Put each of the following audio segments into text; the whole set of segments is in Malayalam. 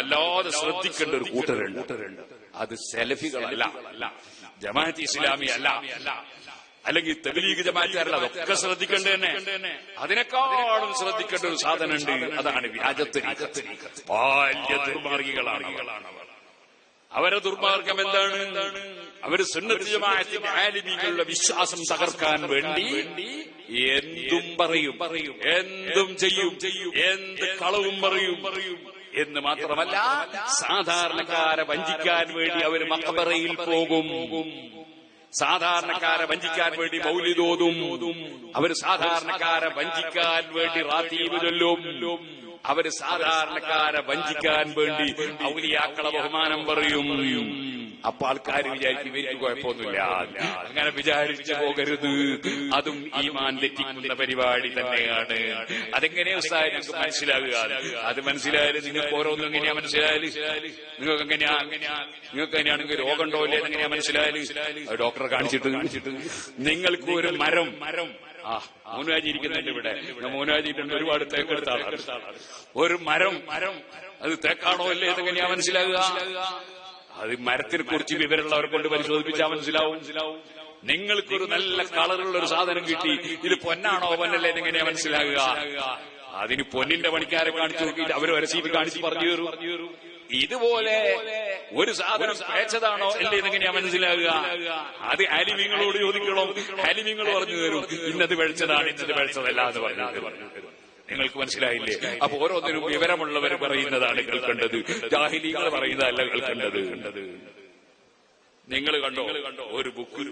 വല്ലാതെ ശ്രദ്ധിക്കേണ്ട ഒരു കൂട്ടരുണ്ട്. അത് സലഫികളല്ല, ജമാഅത്ത് ഇസ്ലാമി അല്ല, അല്ലെങ്കിൽ തബ്ലീഗ് ജമാഅത്തുകാരല്ല. അതൊക്കെ ശ്രദ്ധിക്കേണ്ട തന്നെ. അതിനേക്കാളും ശ്രദ്ധിക്കേണ്ട ഒരു സാധനമുണ്ട്. അതാണ് വ്യാജത്തരീഖത്ത്. വലിയ ദുർമാർഗികളാണ്. അവരെ ദുർമാർഗം എന്താണ്? അവര് സുന്നത്ത് ജമാഅത്തിന്റെ ആലിമീങ്ങളുടെ വിശ്വാസം തകർക്കാൻ വേണ്ടി എന്തും പറയും, എന്തും ചെയ്യും, എന്ത് കളവും പറയും എന്ന് മാത്രമല്ല, സാധാരണക്കാരെ വഞ്ചിക്കാൻ വേണ്ടി അവർ മഖബറയിൽ പോകും. സാധാരണക്കാരെ വഞ്ചിക്കാൻ വേണ്ടി മൗലിദ് ഓതും. അവർ സാധാരണക്കാരെ വഞ്ചിക്കാൻ വേണ്ടി റാത്തീബ് ചൊല്ലും. അവര് സാധാരണക്കാരെ വഞ്ചിക്കാൻ വേണ്ടി ഔലിയാക്കളെ ബഹുമാനം പറയും. അപ്പൊ ആൾക്കാർ വിചാരിക്കും ഇവർക്ക് കുഴപ്പമൊന്നുമില്ല. അങ്ങനെ വിചാരിച്ചു പോകരുത്. അതും ഈമാൻ തെറ്റിക്കുന്ന പരിപാടി തന്നെയാണ്. അതെങ്ങനെയാ ഉസ്താദ് നിങ്ങൾക്ക് മനസ്സിലാകുക? അത് മനസ്സിലായാലും നിങ്ങൾക്ക് ഓരോന്നും എങ്ങനെയാ മനസ്സിലായാലും, നിങ്ങൾക്ക് എങ്ങനെയാണെങ്കിൽ രോഗം ഉണ്ടോ ഇല്ലേ എങ്ങനെയാ മനസ്സിലായാലും ഡോക്ടറെ കാണിച്ചിട്ട് നിങ്ങൾക്ക് ഒരു മരം മൂന്നാജി ഇരിക്കുന്നുണ്ട് ഇവിടെ. മൂന്നാജിട്ടുണ്ട് ഒരുപാട് തേക്കെടുത്ത ആളാണ്. ഒരു മരം അത് തേക്കാണോ അല്ലേ എന്നെങ്ങനെയാ മനസ്സിലാകുക? അത് മരത്തിനെ കുറിച്ച് വിവരമുള്ളവരെ കൊണ്ട് പരിശോധിപ്പിച്ചാൽ മനസ്സിലാവും. നിങ്ങൾക്കൊരു നല്ല കളറുള്ള ഒരു സാധനം കിട്ടി, ഇത് പൊന്നാണോ പൊന്നല്ലേ എന്നെങ്ങനെയാ മനസ്സിലാകുക? അതിന് പൊന്നിന്റെ പണിക്കാരെ കാണിച്ചു നോക്കിയിട്ട് അവർ വരച്ചീട്ട് കാണിച്ച് പറഞ്ഞു തരും. ഇതുപോലെ ഒരു സാധനം പേച്ചതാണോ അല്ലേ എന്നെങ്ങനെയാ മനസ്സിലാകുക? അത് ആലിമീങ്ങളോട് ചോദിക്കണം. ആലിമീങ്ങൾ പറഞ്ഞു തരും ഇന്നത് വെളിച്ചതാണ്, ഇന്നത് വെളിച്ചതല്ല എന്ന് പറഞ്ഞു തരും. നിങ്ങൾക്ക് മനസ്സിലായില്ലേ? അപ്പൊ ഓരോന്നിനും വിവരമുള്ളവർ പറയുന്നതാണ് കേൾക്കേണ്ടത്, ജാഹിലീങ്ങൾ പറയുന്നതല്ല കേൾക്കേണ്ടത്. നിങ്ങൾ കണ്ടോ ഒരു ബുക്ക്,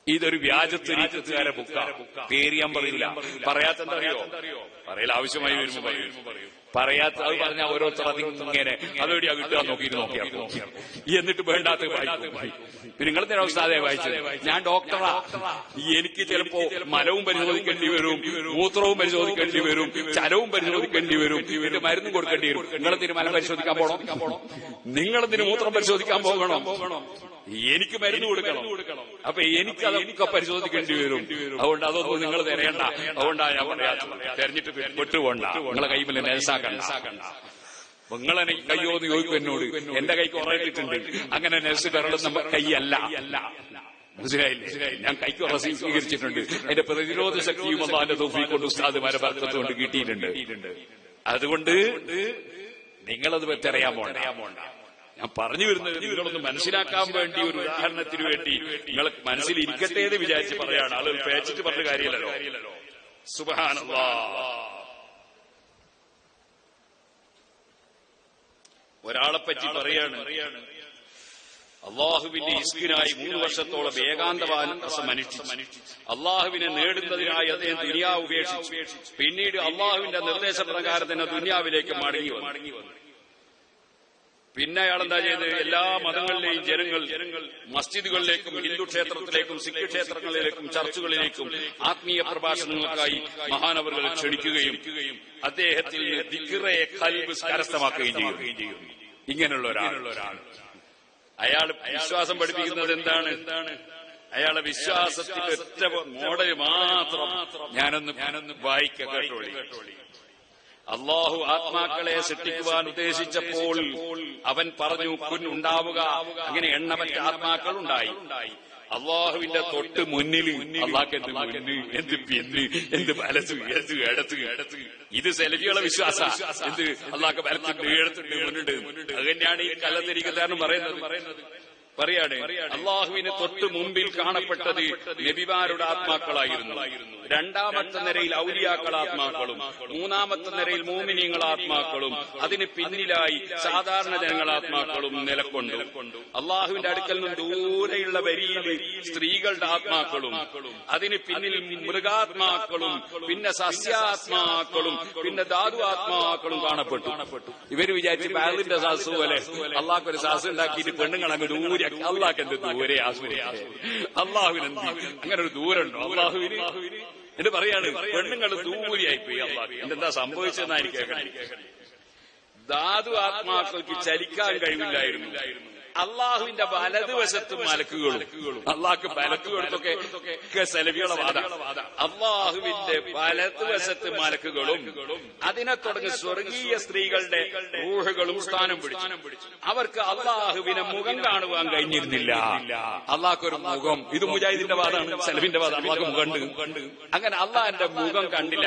ഇതൊരു വ്യാജത്തരീഖത്തുകാരെ ബുക്കാണ്. പേര് ഞാൻ പറയില്ല. പറയാത്തെന്തറിയോ? പറയൽ ആവശ്യമായി വരുമ്പോ പറയും. പറയാത്ത അത് പറഞ്ഞാൽ ഓരോരുത്തർ അതിങ്ങനെ അതെവിടെയാ കിട്ടുക നോക്കിയാൽ എന്നിട്ട് വേണ്ടാത്ത വായിക്കും. പിന്നെ നിങ്ങൾ എന്തിനാ ഉസ്താദേ വായിച്ചത്? ഞാൻ ഡോക്ടറാ, എനിക്ക് ചിലപ്പോ മലവും പരിശോധിക്കേണ്ടി വരും, മൂത്രവും പരിശോധിക്കേണ്ടി വരും, ചലവും പരിശോധിക്കേണ്ടി വരും, എന്നിട്ട് മരുന്നും കൊടുക്കേണ്ടി വരും. നിങ്ങളെന്തിന് മലം പരിശോധിക്കാൻ പോകണം? നിങ്ങളെന്തിന് മൂത്രം പരിശോധിക്കാൻ പോകണം? എനിക്ക് മരുന്ന് കൊടുക്കണം. അപ്പൊ എനിക്ക് അതൊക്കെ പരിശോധിക്കേണ്ടി വരും. അതുകൊണ്ട് അതൊന്നും നിങ്ങൾ തിരയണ്ട. അതുകൊണ്ടാണ് ഞാൻ പറയാത്തത്. തെരഞ്ഞിട്ട് വിട്ടുപോണ്ട, നിങ്ങളെ കൈമിൽ നേസാക്കണ്ട. നിങ്ങളെ കയ്യോന്ന് ചോദിക്കും എന്നോട്. എന്റെ കൈ കുറയിട്ടിട്ടുണ്ട്. അങ്ങനെ നെസ് കരളുന്ന കൈയല്ല. മനസ്സിലായില്ലേ? ഞാൻ കൈക്ക് ഉറച്ച് സ്വീകരിച്ചിട്ടുണ്ട്. അതിന്റെ പ്രതിരോധ ശക്തിയും അല്ലാതെ തൗഫീഖ് കൊണ്ട് ഉസ്താദുമാരെ ബർക്കത്ത് കൊണ്ട് കിട്ടിയിട്ടുണ്ട്. അതുകൊണ്ട് നിങ്ങളത് തിരയാൻ പോണ്ട. ഞാൻ പറഞ്ഞു വരുന്നത് നിങ്ങളൊന്ന് മനസ്സിലാക്കാൻ വേണ്ടി, ഒരു ഉദാഹരണത്തിന് വേണ്ടി നിങ്ങൾ മനസ്സിലിരിക്കട്ടെ എന്ന് വിചാരിച്ച് പറയാണ്. ആളുകൾ പേച്ചിട്ട് പറഞ്ഞ കാര്യമല്ലോ. സുബ്ഹാനല്ലാഹ്. ഒരാളെപ്പറ്റി പറയാണ്, അള്ളാഹുവിന്റെ ഇസ്കിനായി 3 വർഷത്തോളം ഏകാന്തവാസം അനുഷ്ഠിച്ചു. അള്ളാഹുവിനെ നേടുന്നതിനായി അദ്ദേഹം ദുനിയാവ് ഉപേക്ഷിച്ചു. പിന്നീട് അള്ളാഹുവിന്റെ നിർദ്ദേശപ്രകാരം തന്നെ ദുനിയാവിലേക്ക് മടങ്ങി വന്നു. പിന്നെ അയാൾ എന്താ ചെയ്ത്? എല്ലാ മതങ്ങളിലെയും ജനങ്ങൾ മസ്ജിദുകളിലേക്കും ഹിന്ദു ക്ഷേത്രത്തിലേക്കും സിഖ് ക്ഷേത്രങ്ങളിലേക്കും ചർച്ചുകളിലേക്കും ആത്മീയ പ്രഭാഷണങ്ങൾക്കായി മഹാനവറുകളെ ക്ഷണിക്കുകയും അദ്ദേഹത്തിൽ ദിക്റെ ഖൽബ് കരസ്ഥമാക്കുകയും ചെയ്യും. ഇങ്ങനെയുള്ള ഒരാൾ അയാൾ വിശ്വാസം പഠിപ്പിക്കുന്നത് എന്താണ്? അയാളെ വിശ്വാസത്തിന്റെ ഒറ്റ മോഡൽ മാത്രം ഞാനൊന്ന് വായിക്കാം, കേട്ടോളി. അള്ളാഹു ആത്മാക്കളെ സൃഷ്ടിക്കുവാൻ ഉദ്ദേശിച്ചപ്പോൾ അവൻ പറഞ്ഞു കുൻ ഉണ്ടാവുക. അങ്ങനെ എണ്ണമറ്റ ആത്മാക്കൾ ഉണ്ടായി. അള്ളാഹുവിന്റെ തൊട്ട് മുന്നിൽ അള്ളാഹ് എന്ത് മുന്ന്, എന്ത് പിന്ന്, എന്ത് വലത്ത്, ഇടത്ത്. ഇത് സെലഫികളെ വിശ്വാസ. എന്ത് അള്ളാഹ് വലത്തുണ്ട്, ഇടത്തുണ്ട്, മുന്നുണ്ട്. അത് തന്നെയാണ് ഈ കള്ളത്തരീഖത്തുകാരൻ പറയുന്നത്. പറയാണ് അള്ളാഹുവിന് തൊട്ട് മുമ്പിൽ കാണപ്പെട്ടത് നബിമാരുടെ ആത്മാക്കളായിരുന്നു. രണ്ടാമത്തെ നിരയിൽ ഔലിയാക്കൾ ആത്മാക്കളും, മൂന്നാമത്തെ നിരയിൽ മോമിനീങ്ങൾ ആത്മാക്കളും, അതിന് പിന്നിലായി സാധാരണ ജനങ്ങൾ ആത്മാക്കളും നിലകൊണ്ടു. അള്ളാഹുവിന്റെ അടുക്കൽ നിന്നും ദൂരെയുള്ള വരിയിൽ സ്ത്രീകളുടെ ആത്മാക്കളും, അതിന് പിന്നിൽ മൃഗാത്മാക്കളും, പിന്നെ സസ്യാത്മാക്കളും, പിന്നെ ധാതു ആത്മാക്കളും കാണപ്പെട്ടു. ഇവര് വിചാരിച്ച് ബാലിന്റെ സാസ് പോലെ അള്ളാഹ് ഒരു സാസ് ഉണ്ടാക്കിയിട്ട് പെണ്ണുങ്ങൾ അങ്ങ് ദൂരെ. അള്ളാഹ് എന്ത് ദൂരെ അള്ളാഹുവിനെന്ത് അങ്ങനെ ഒരു ദൂരമുണ്ടോ അള്ളാഹുവിന്? എന്ന് പറയാണ് പെണ്ണുങ്ങൾ ദൂരെയായി പോയി. അള്ളാഹ് എന്തെന്താ സംഭവിച്ചതെന്നായിരിക്കും. ധാതു ആത്മാക്കൾക്ക് ചലിക്കാൻ കഴിവില്ലായിരുന്നു. അള്ളാഹുവിന്റെ വലതുവശത്തും മലക്കുകളും. അള്ളാഹ്ക്ക് മലക്ക് കൊടുത്തൊക്കെ സെലഫികളെ വാദ. അള്ളാഹുവിന്റെ വലതുവശത്ത് മലക്കുകളും അതിനെ തുടങ്ങി സ്വർഗീയ സ്ത്രീകളുടെ റൂഹുകളും സ്ഥാനം പിടിച്ചു. അവർക്ക് അള്ളാഹുവിനെ മുഖം കാണുവാൻ കഴിഞ്ഞിരുന്നില്ല. അള്ളാഹ്ക്കൊരു മുഖം, ഇത് മുജാഹിദിന്റെ വാദമാണ്, സെലഫിന്റെ വാദം. അള്ളാഹ്ക്ക് മുഖമുണ്ട്. അങ്ങനെ അള്ളാഹിന്റെ മുഖം കണ്ടില്ല.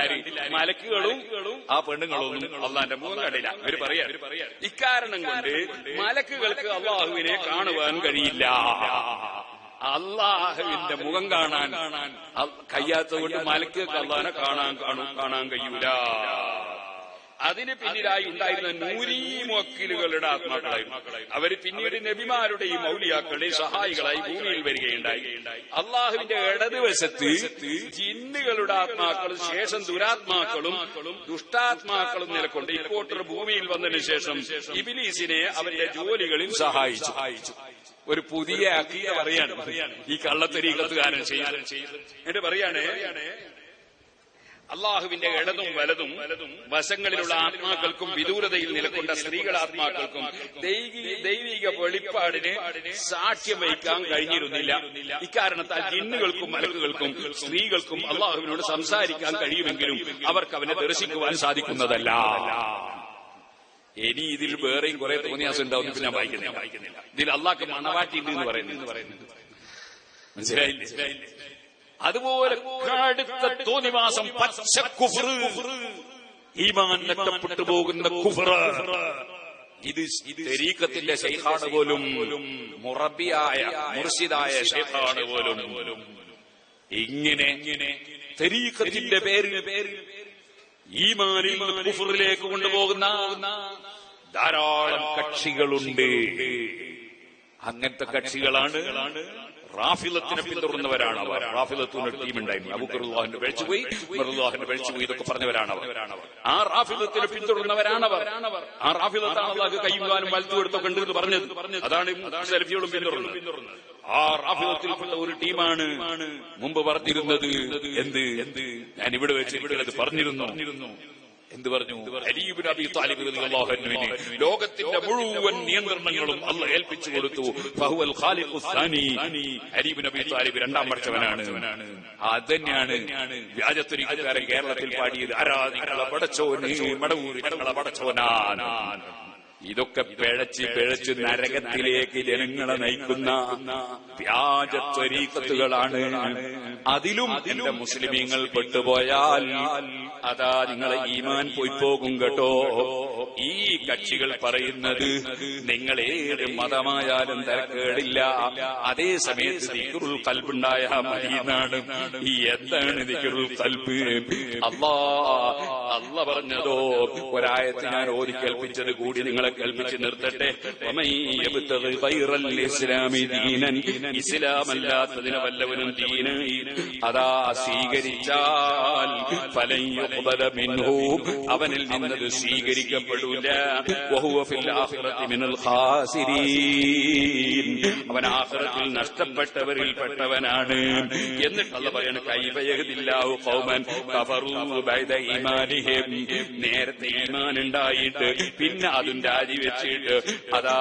മലക്കുകളും ആ പെണ്ണുങ്ങളൊന്നും അള്ളാഹിന്റെ മുഖം കണ്ടില്ല. ഇവര് പറയാ ഇക്കാരണം കൊണ്ട് മലക്കുകൾക്ക് അള്ളാഹുവിനെ കാണുവാൻ കഴിയില്ല. അള്ളാഹുവിന്റെ മുഖം കാണാൻ കഴിയാത്തതുകൊണ്ട് മലക്കുകൾക്ക് അള്ളാഹിനെ കാണാൻ കഴിയൂല. അതിന് പിന്നിലായി ഉണ്ടായിരുന്ന നൂരീ മുവക്കിലുകളുടെ ആത്മാക്കളായിരുന്നു. അവര് പിന്നീട് നബിമാരുടെയും ഔലിയാക്കളുടെയും സഹായികളായി ഭൂമിയിൽ വരികയുണ്ടായി. അള്ളാഹുവിന്റെ ഇടതുവശത്ത് ജിന്നുകളുടെ ആത്മാക്കളും ശേഷം ദുരാത്മാക്കളും ദുഷ്ടാത്മാക്കളും നിലകൊണ്ട് ഇപ്പോട്ടർ ഭൂമിയിൽ വന്നതിന് ശേഷം ഇബ്ലീസിനെ അവന്റെ ജോലികളിൽ സഹായിച്ചു. ഒരു പുതിയ അഖീദ പറയാണ് ഈ കള്ളത്തരീഖത്തുകാരൻ ചെയ്യുന്നത്. എന്നിട്ട് പറയാണ് അള്ളാഹുവിന്റെ ഇടതും വലതും വശങ്ങളിലുള്ള ആത്മാക്കൾക്കും വിദൂരതയിൽ നിലകൊണ്ട സ്ത്രീകളാത്മാക്കൾക്കും ദൈവിക വെളിപ്പാടിന് സാക്ഷ്യം വഹിക്കാൻ കഴിഞ്ഞിരുന്നില്ല. ഇക്കാരണത്താൽ ജിന്നുകൾക്കും മലക്കുകൾക്കും സ്ത്രീകൾക്കും അള്ളാഹുവിനോട് സംസാരിക്കാൻ കഴിയുമെങ്കിലും അവർക്ക് അവനെ ദർശിക്കുവാൻ സാധിക്കുന്നതല്ല. ഇനി ഇതിൽ വേറെയും കുറെ തോന്നിയാസം ഉണ്ടാവുന്ന ഞാൻ വായിക്കുന്നില്ല. ഇതിൽ അള്ളാഹ്ക്ക് മണവാറ്റിണ്ട് എന്ന് പറയുന്നത് മനസ്സിലായില്ലേ? അതുപോലെ കടുത്ത തോന്നിവാസം, പച്ച കുഫ്ർ, ഈമാൻ നഷ്ടപ്പെട്ടു പോകുന്ന കുഫ്ർ. ഇത് തരീഖത്തിന്റെ ശൈഖാണ് പോലും, മുറബിയായ മുർശിദായ ശൈഖാണ് പോലും ഇങ്ങനെ തരീഖത്തിന്റെ പേരിൽ ഈമാനിൽ നിന്ന് കുഫ്റിലേക്ക് കൊണ്ടുപോകുന്ന ധാരാളം കക്ഷികളുണ്ട്. അങ്ങനത്തെ കക്ഷികളാണ് റാഫിലത്തിനെ പിന്തുടർന്നവരാണ് അവർ. റാഫിലത്തിന് ടീമുണ്ടായിരുന്നു. അബൂബക്കറുല്ലാഹിന്റെ വെളിച്ചുപോയി, ഉമറുല്ലാഹിന്റെ വെളിച്ചുപോയി ഇതൊക്കെ പറഞ്ഞവരാണ് അവർ. ആ റാഫിലത്തിനെ പിന്തുടർന്നവരാണവർ. ആ റാഫിലത്താണ് അള്ളാഹ് കയ്യും കാലും വലത്തു കൊടുത്തൊക്കെ ഉണ്ട് എന്ന് പറഞ്ഞത്. അതാണ് സെലഫികളും പിന്തുടർന്നത്. ആ റാഫിലത്തിൽപ്പെട്ട ഒരു ടീമാണ് മുമ്പ് പറഞ്ഞിരുന്നത്. എന്ത് ഞാൻ ഇവിടെ വെച്ച് പറഞ്ഞിരുന്നു. എന്ത് പറഞ്ഞു? അലി ഇബ്നു അബീ ത്വാലിബ് റളിയല്ലാഹു അൻഹുവിനെ ലോകത്തിന്റെ മുഴുവൻ നിയന്ത്രണങ്ങളും അല്ലാഹ് ഏൽപ്പിച്ചു കൊടുത്തു. ഫഹുവൽ ഖാലിഖുസ് സാനി. അലി ഇബ്നു അബീ ത്വാലിബ് രണ്ടാം പഠിച്ചവനാണ്. അതന്നെയാണ് വ്യാജത്വരീഖക്കാരൻ കേരളത്തിൽ പാടിയത്. ആരാധികളെ പടച്ചോന് മടവൂരി ഞങ്ങളെ പടച്ചോനാണ്. ഇതൊക്കെ പിഴച്ച് നരകത്തിലേക്ക് ജനങ്ങളെ നയിക്കുന്ന വ്യാജത്വരീഖത്തുകളാണ്. അതിലും എന്റെ മുസ്ലിമീങ്ങൾ പെട്ടുപോയാൽ അതാ നിങ്ങളെ ഈമാൻ പോയി പോകും കേട്ടോ. ഈ കക്ഷികൾ പറയുന്നത് നിങ്ങൾ ഏത് മതമായാലും തരക്കേടില്ല, അതേ സമയത്ത് ദിക്റുൽ ഖൽബുണ്ടായ മദീനാണ്. ഈ എന്താണ് ദിക്റുൽ ഖൽബ്? അല്ലാഹ് പറഞ്ഞതോ ഒരായത്ത് ഞാൻ ഓതി കേൾപ്പിച്ചത് കൂടി നിങ്ങളെ കേൾപ്പിച്ച് നിർത്തട്ടെ. ഇസ്ലാമല്ലാത്തതിനെ വല്ലവനും ദീന് അതാ സ്വീകരിച്ചാൽ അവനിൽ നിന്നത് സ്വീകരിക്കപ്പെടൂല. അവൻ ആഖിറത്തിൽ നഷ്ടപ്പെട്ടവരിൽ പെട്ടവനാണ്. എന്നിട്ട് അല്ലാഹ് പറയാണ് കൈഫയഹ്ദില്ലാഹു ഖൗമൻ കഫറൂ ബഅദ ഈമാനിഹിം. നേരത്തെ ഈമാൻ ഉണ്ടായിട്ട് പിന്നെ അതും രാജിവെച്ചിട്ട് അതാ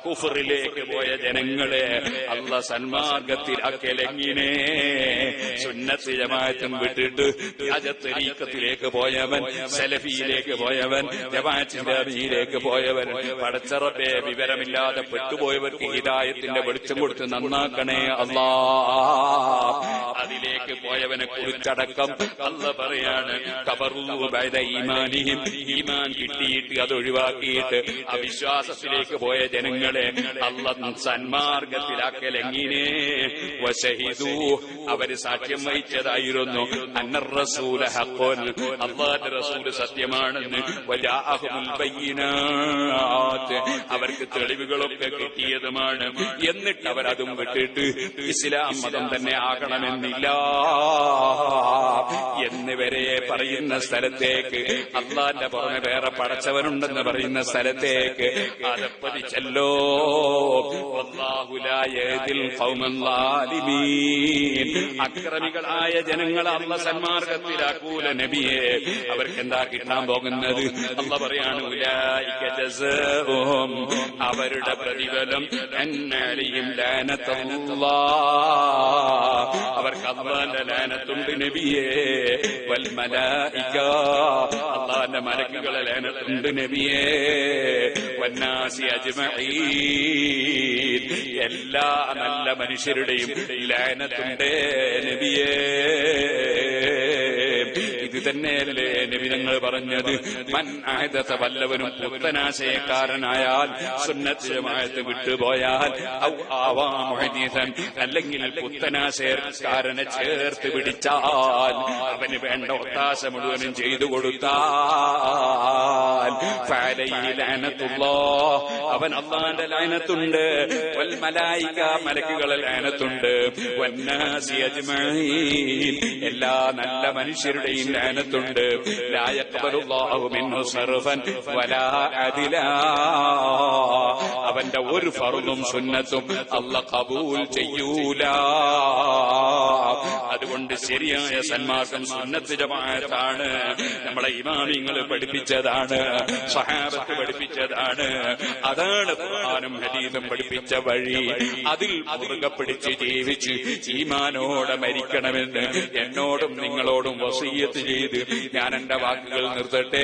കുഫറിലേക്ക് പോയ ജനങ്ങളെ അല്ലാഹ് സന്മാർഗത്തിലാക്കലെങ്ങനെ? സുന്നത്ത് ജമാഅത്തും വിട്ടിട്ട് വ്യാജത്വരീഖത്തിലേക്ക് പോയവൻ, സലഫിയിലേക്ക് പോയവൻ, ജമാഅത്തിലേക്ക് പോയവൻ, പടച്ചറബേ വിവരമില്ലാതെ പെട്ടുപോയവർക്ക് ഹിദായത്തിന്റെ വെളിച്ചം കൊടുത്ത് നന്നാക്കണേ അല്ലാഹ്. അതിലേക്ക് പോയവനെ കുറിച്ചടക്കം അല്ലാഹ് പറയാണ് കഫറൂ ബഅദ ഈമാനിഹിം. ഈമാൻ കിട്ടിയിട്ട് അത് ഒഴിവാക്കിയിട്ട് അവിശ്വാസത്തിലേക്ക് പോയ ജനങ്ങളെ അല്ലാഹ് സന്മാർഗത്തിലാക്കലെങ്ങനെ? വശഹിദു, അവര് സാക്ഷ്യം വഹിച്ചതായിരുന്നു അന്നർ റസൂല ഹഖ്ഖുൻ, അല്ലാഹുവിന്റെ റസൂൽ സത്യമാണെന്ന്. വജാഅഹുൽ ബയ്യിനാത്ത്, അവർക്ക് തെളിവുകളൊക്കെ കിട്ടിയതുമാണ്. എന്നിട്ട് അവരതും വിട്ടിട്ട് ഇസ്ലാം മതം തന്നെ ആകണമെന്നില്ല എന്നിവരെ പറയുന്ന സ്ഥലത്തേക്ക്, അല്ലാഹുവിന്റെ പുറമെ വേറെ പടച്ചവനുണ്ടെന്ന് പറയുന്ന സ്ഥലത്തേക്ക് അതപ്പതിച്ചല്ലോ. വല്ലാഹു ലാ യഹ്ദിൽ ഖൗമൽ ളാലിമീൻ. അക്രമികളായ ജനങ്ങളെ അല്ലാഹ് സന്മാർഗത്തിലാക്കൂല നബിയെ. അവർക്ക് എന്താ കിട്ടാൻ പോകുന്നത്? അല്ലാഹ് പറയാണ് ഉലൈക ജസാഉ ജസാഉഹും അവരുടെ പ്രതിഫലം അന്നലിയും ലാനത്തുല്ലാഹ് അവർക്ക് അല്ലാഹുവിന്റെ ലാനത്തുണ്ട് നബിയേ വൽ മലായിക അല്ലാഹുവിന്റെ മലക്കുകളെ ലാനത്തുണ്ട് നബിയേ വന്നാസി അജ്മഈൻ എല്ലാ നല്ല മനുഷ്യരുടെയും ലാനത്തുണ്ട് നബിയേ. ഇത് തന്നെയല്ലേ നബി തങ്ങൾ പറഞ്ഞത്, മൻ അഹദസ വല്ലവനും പുത്തനാശയക്കാരനായാൽ സുന്നത്ത് ജമാഅത്ത് വിട്ടുപോയാൽ ഔ ആവാ മുഹദിസൻ അല്ലെങ്കിൽ പുത്തനാശയക്കാരനെ ചേർത്ത് പിടിച്ചാൽ അവന് വേണ്ട ഒത്താശ മുഴുവനും ചെയ്തു കൊടുത്താൽ ഫഅലൈഹി ലഅനത്തുല്ലാഹ് അവൻ അല്ലാഹുവിന്റെ ലഅനത്തുണ്ട് വൽ മലായിക മലക്കുകളുടെ ലഅനത്തുണ്ട് വന്നാസി അജ്മഈൻ എല്ലാ നല്ല മനുഷ്യരുടെയും ലഅനത്തുണ്ട്. ലാ യഖ്ബലുല്ലാഹു മിൻഹു സർഫൻ വലാ അദിലാ അവന്റെ ഒരു ഫർളും സുന്നത്തും അല്ലാഹ് ഖബൂൽ ചെയ്യൂല. അതുകൊണ്ട് ശരിയായ സന്മാർഗം സുന്നത്ത് ജമാഅത്താണ്. നമ്മളെ ഇമാമിങ്ങൾ പഠിപ്പിച്ചതാണ്, സ്വഹാബത്ത് പഠിപ്പിച്ചതാണ്. അതാണ് ഖുർആനും ഹദീസും പഠിപ്പിച്ച വഴി. അതിൽ മുറുകെ പിടിച്ച് ജീവിച്ച് ഈമാനോടെ മരിക്കണമെന്ന് എന്നോടും നിങ്ങളോടും വസിയ്യത്ത് ചെയ്ത് ഞാൻ എന്റെ വാക്കുകൾ നിർത്തട്ടെ.